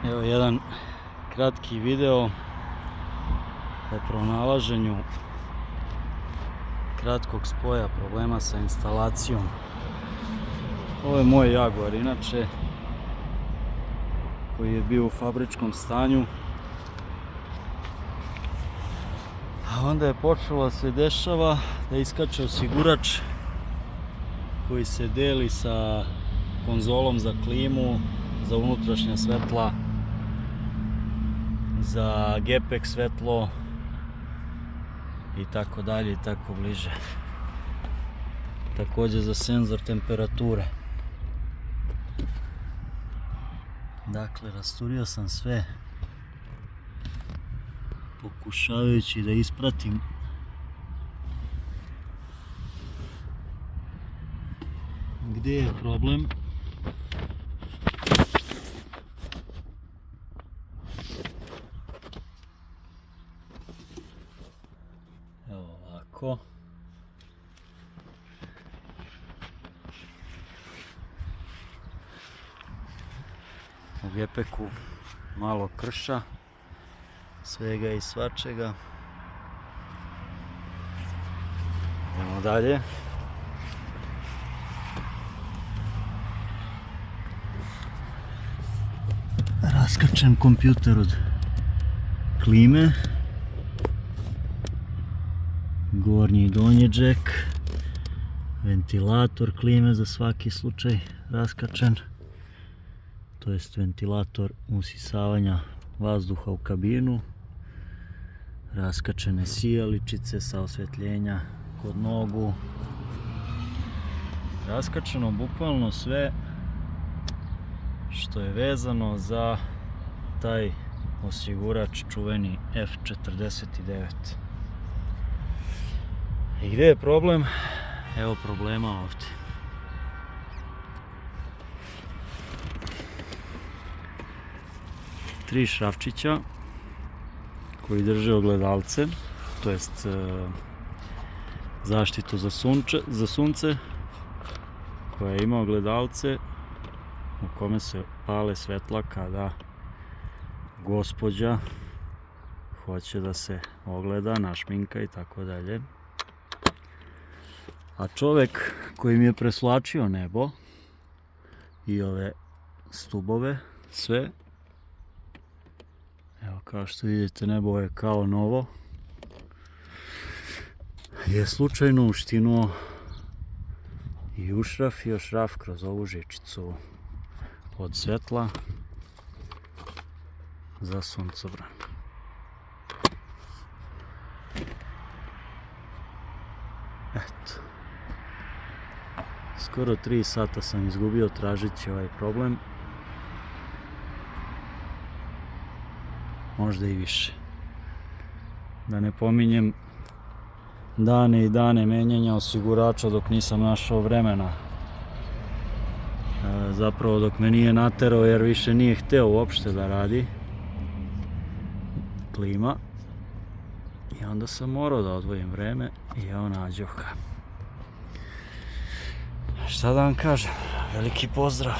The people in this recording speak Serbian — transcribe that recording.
Evo jedan kratki video o pronalaženju kratkog spoja problema sa instalacijom. Ovo je moj Jaguar inače, koji je bio u fabričkom stanju, a onda je počelo da se dešava da iskače osigurač koji se deli sa konzolom za klimu, za unutrašnja svetla, za gepek svetlo i tako dalje i tako bliže. Također za senzor temperature. Dakle, rasturio sam sve pokušavajući da ispratim gdje je problem. Evo ovako. U gepeku malo krša, svega i svačega. Idemo dalje. Raskačen kompjuter od klime, gornji i donji džek, ventilator klime za svaki slučaj raskačen, to jest ventilator usisavanja vazduha u kabinu, raskačene sijaličice sa osvjetljenja kod nogu, raskačeno bukvalno sve što je vezano za taj osigurač čuveni F49. I gdje je problem? Evo problema ovdje. Tri šrafčića koji drže ogledalce, to jest zaštitu za sunce, koja ima ogledalce u kome se pale svetla kada gospođa hoće da se ogleda, našminka i tako dalje. A čovjek koji mi je preslačio nebo i ove stubove, sve, evo kao što vidite, nebo je kao novo, je slučajno uštinuo i ušrafio šraf kroz ovu žičicu od svetla za suncobran. Eto. Skoro 3 sata sam izgubio tražeći ovaj problem. Možda i više. Da ne pominjem dane i dane menjanja osigurača dok nisam našao vremena. Zapravo dok me nije naterao jer više nije hteo uopšte da radi klima. I onda sam morao da odvojim vreme i evo nađoh ga. Šta da vam kažem, veliki pozdrav.